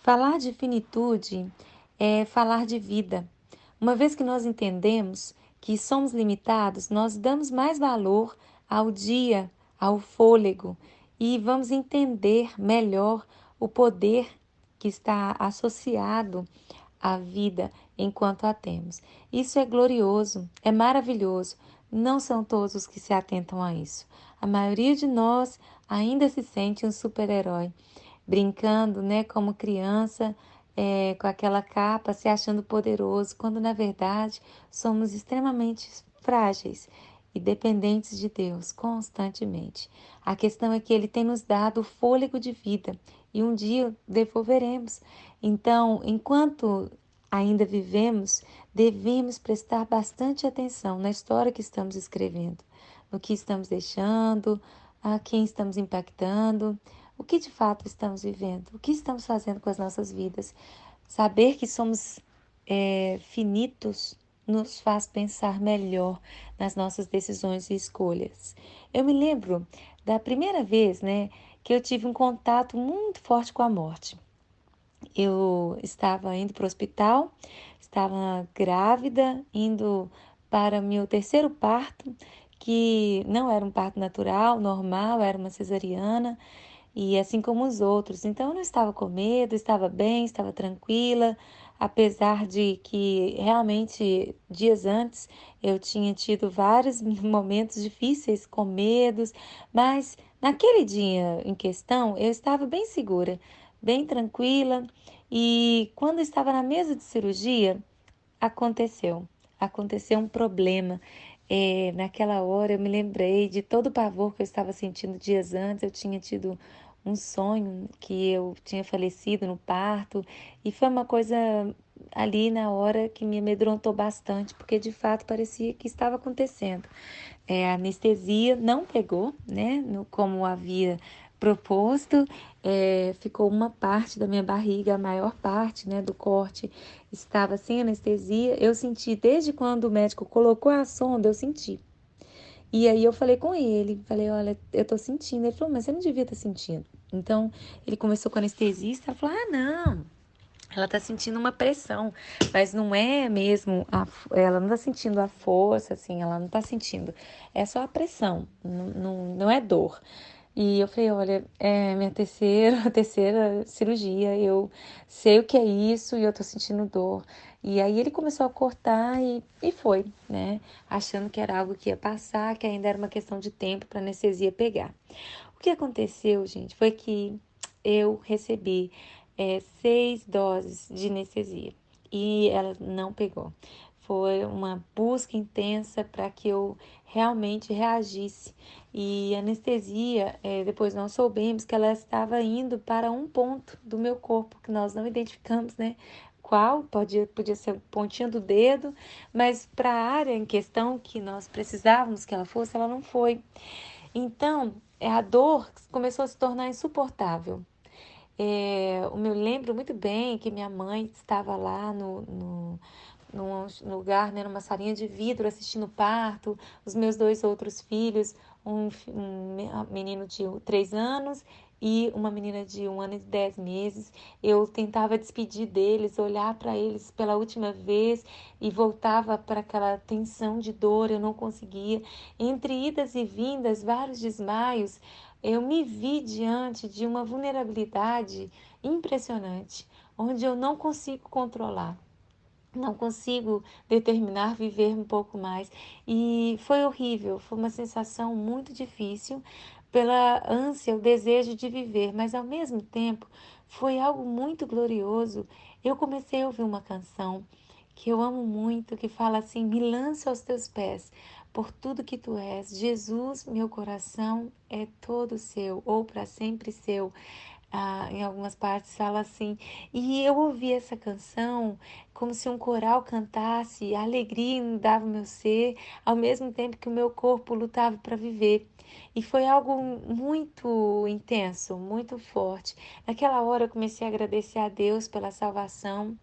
Falar de finitude é falar de vida. Uma vez que nós entendemos que somos limitados, nós damos mais valor ao dia, ao fôlego e vamos entender melhor o poder que está associado à vida enquanto a temos. Isso é glorioso, é maravilhoso. Não são todos os que se atentam a isso. A maioria de nós ainda se sente um super-herói brincando, né, como criança, com aquela capa, se achando poderoso, quando na verdade somos extremamente frágeis e dependentes de Deus constantemente. A questão é que Ele tem nos dado o fôlego de vida e um dia devolveremos. Então, enquanto ainda vivemos, devemos prestar bastante atenção na história que estamos escrevendo, no que estamos deixando, a quem estamos impactando, o que de fato estamos vivendo, o que estamos fazendo com as nossas vidas. Saber que somos finitos nos faz pensar melhor nas nossas decisões e escolhas. Eu me lembro da primeira vez, né, que eu tive um contato muito forte com a morte. Eu estava indo para o hospital, estava grávida, indo para meu terceiro parto, que não era um parto natural, normal, era uma cesariana, e assim como os outros. Então eu não estava com medo, estava bem, estava tranquila, apesar de que realmente dias antes eu tinha tido vários momentos difíceis com medos, mas naquele dia em questão eu estava bem segura, bem tranquila, e quando eu estava na mesa de cirurgia, aconteceu. Aconteceu um problema. Naquela hora eu me lembrei de todo o pavor que eu estava sentindo dias antes. Eu tinha tido um sonho que eu tinha falecido no parto e foi uma coisa ali na hora que me amedrontou bastante, porque de fato parecia que estava acontecendo. A anestesia não pegou, né, como havia proposto, ficou uma parte da minha barriga, a maior parte, né, do corte estava sem anestesia. Eu senti desde quando o médico colocou a sonda, eu senti. E aí eu falei com ele, falei, olha, eu tô sentindo. Ele falou, mas você não devia estar sentindo. Então, ele começou com anestesista, ela falou, ah, não, ela tá sentindo uma pressão, mas não é mesmo, ela não tá sentindo a força, assim, ela não tá sentindo, é só a pressão, não é dor. E eu falei, olha, é minha terceira, terceira cirurgia, eu sei o que é isso e eu tô sentindo dor. E aí ele começou a cortar e foi, né? Achando que era algo que ia passar, que ainda era uma questão de tempo para anestesia pegar. O que aconteceu, gente, foi que eu recebi 6 doses de anestesia e ela não pegou. Foi uma busca intensa para que eu realmente reagisse. E a anestesia, depois nós soubemos que ela estava indo para um ponto do meu corpo, que nós não identificamos, né? Qual? Podia ser a pontinha do dedo, mas para a área em questão que nós precisávamos que ela fosse, ela não foi. Então, a dor começou a se tornar insuportável. Eu me lembro muito bem que minha mãe estava lá num lugar, né, numa salinha de vidro, assistindo o parto, os meus dois outros filhos, um menino de 3 anos e uma menina de 1 ano e 10 meses. Eu tentava despedir deles, olhar para eles pela última vez e voltava para aquela tensão de dor, eu não conseguia. Entre idas e vindas, vários desmaios, eu me vi diante de uma vulnerabilidade impressionante, onde eu não consigo controlar. Não consigo determinar viver um pouco mais. E foi horrível, foi uma sensação muito difícil pela ânsia, o desejo de viver, mas ao mesmo tempo foi algo muito glorioso. Eu comecei a ouvir uma canção que eu amo muito, que fala assim: me lanço aos teus pés, por tudo que tu és. Jesus, meu coração é todo seu, ou para sempre seu. Em algumas partes fala assim, e eu ouvi essa canção como se um coral cantasse, a alegria inundava o meu ser, ao mesmo tempo que o meu corpo lutava para viver. E foi algo muito intenso, muito forte. Naquela hora eu comecei a agradecer a Deus pela salvação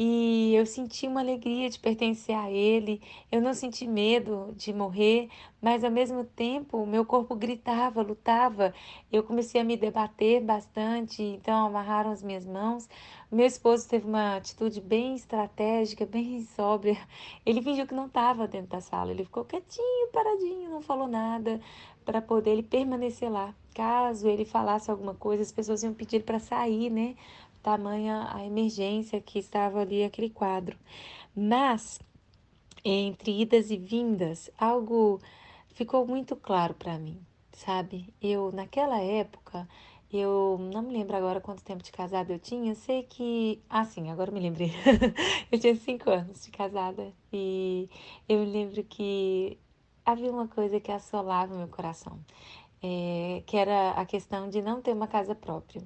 e eu senti uma alegria de pertencer a Ele. Eu não senti medo de morrer, mas ao mesmo tempo o meu corpo gritava, lutava. Eu comecei a me debater bastante, então amarraram as minhas mãos. Meu esposo teve uma atitude bem estratégica, bem sóbria. Ele fingiu que não estava dentro da sala, ele ficou quietinho, paradinho, não falou nada, para poder ele permanecer lá. Caso ele falasse alguma coisa, as pessoas iam pedir para sair, né? Tamanha a emergência que estava ali aquele quadro. Mas, entre idas e vindas, algo ficou muito claro para mim, sabe? Eu, naquela época, eu não me lembro agora quanto tempo de casada eu tinha, sei que. Ah, sim, agora eu me lembrei. Eu tinha 5 anos de casada e eu me lembro que havia uma coisa que assolava o meu coração, que era a questão de não ter uma casa própria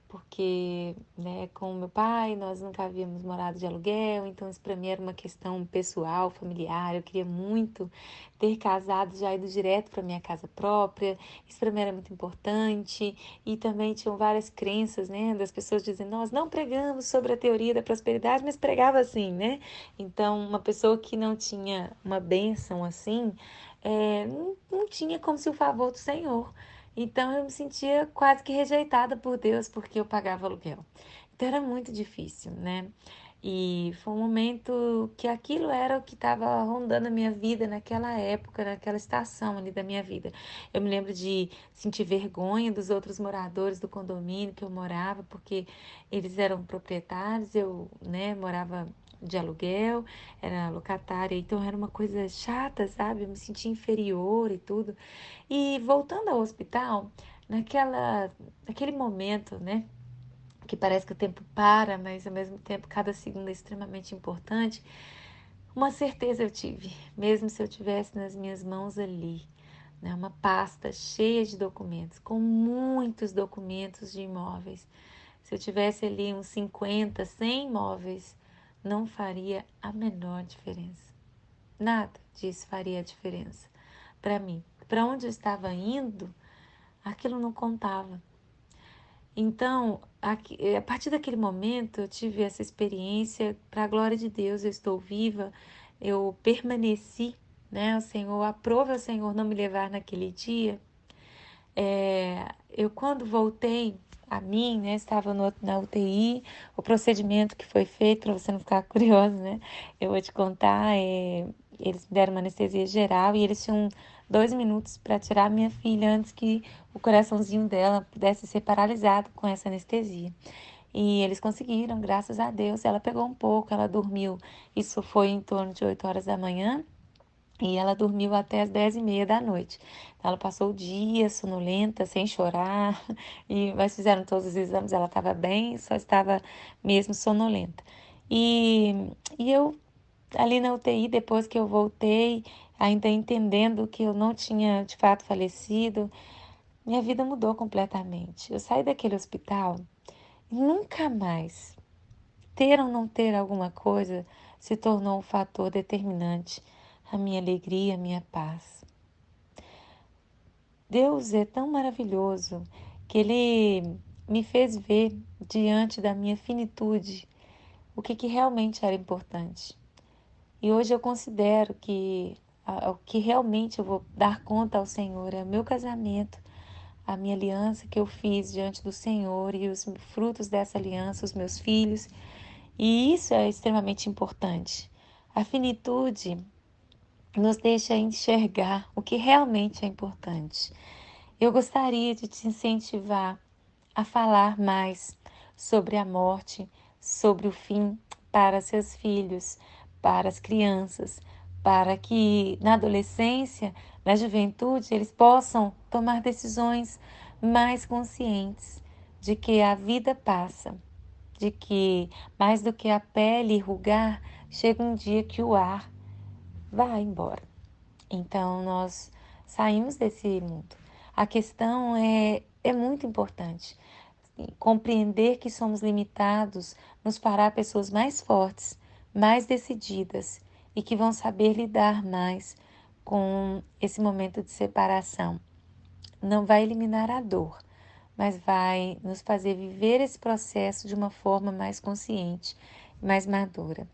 porque, né, com o meu pai nós nunca havíamos morado de aluguel, então isso para mim era uma questão pessoal, familiar. Eu queria muito ter casado já ido direto para minha casa própria. Isso para mim era muito importante. E também tinham várias crenças, né, das pessoas dizendo: nós não pregamos sobre a teoria da prosperidade, mas pregava assim, né? Então, uma pessoa que não tinha uma bênção assim, não tinha como se o favor do Senhor. Então eu me sentia quase que rejeitada por Deus porque eu pagava aluguel. Então era muito difícil, né? E foi um momento que aquilo era o que estava rondando a minha vida naquela época, naquela estação ali da minha vida. Eu me lembro de sentir vergonha dos outros moradores do condomínio que eu morava, porque eles eram proprietários, eu, né, morava de aluguel, era locatária, então era uma coisa chata, sabe? Eu me sentia inferior e tudo. E voltando ao hospital, naquele momento, né, que parece que o tempo para, mas ao mesmo tempo cada segundo é extremamente importante, uma certeza eu tive, mesmo se eu tivesse nas minhas mãos ali, né, uma pasta cheia de documentos, com muitos documentos de imóveis. Se eu tivesse ali uns 50, 100 imóveis, não faria a menor diferença. Nada disso faria a diferença para mim. Para onde eu estava indo, aquilo não contava. Então, a partir daquele momento, eu tive essa experiência, para a glória de Deus, eu estou viva, eu permaneci, né? O Senhor, aprove ao Senhor não me levar naquele dia. Eu, quando voltei a mim, né, estava na UTI, o procedimento que foi feito, para você não ficar curioso, né? Eu vou te contar, eles me deram uma anestesia geral e eles tinham 2 minutos para tirar minha filha antes que o coraçãozinho dela pudesse ser paralisado com essa anestesia. E eles conseguiram, graças a Deus. Ela pegou um pouco, ela dormiu. Isso foi em torno de 8 horas da manhã. E ela dormiu até as 10h30 da noite. Então, ela passou o dia sonolenta, sem chorar, mas fizeram todos os exames, ela estava bem, só estava mesmo sonolenta. E eu, ali na UTI, depois que eu voltei, ainda entendendo que eu não tinha de fato falecido, minha vida mudou completamente. Eu saí daquele hospital e nunca mais ter ou não ter alguma coisa se tornou um fator determinante a minha alegria, a minha paz. Deus é tão maravilhoso que Ele me fez ver diante da minha finitude o que realmente era importante. E hoje eu considero que o que realmente eu vou dar conta ao Senhor é o meu casamento, a minha aliança que eu fiz diante do Senhor e os frutos dessa aliança, os meus filhos. E isso é extremamente importante. A finitude nos deixa enxergar o que realmente é importante. Eu gostaria de te incentivar a falar mais sobre a morte, sobre o fim para seus filhos, para as crianças, para que na adolescência, na juventude, eles possam tomar decisões mais conscientes de que a vida passa, de que mais do que a pele rugar, chega um dia que o ar vai embora. Então, nós saímos desse mundo. A questão é muito importante. Compreender que somos limitados nos fará pessoas mais fortes, mais decididas e que vão saber lidar mais com esse momento de separação. Não vai eliminar a dor, mas vai nos fazer viver esse processo de uma forma mais consciente mais madura.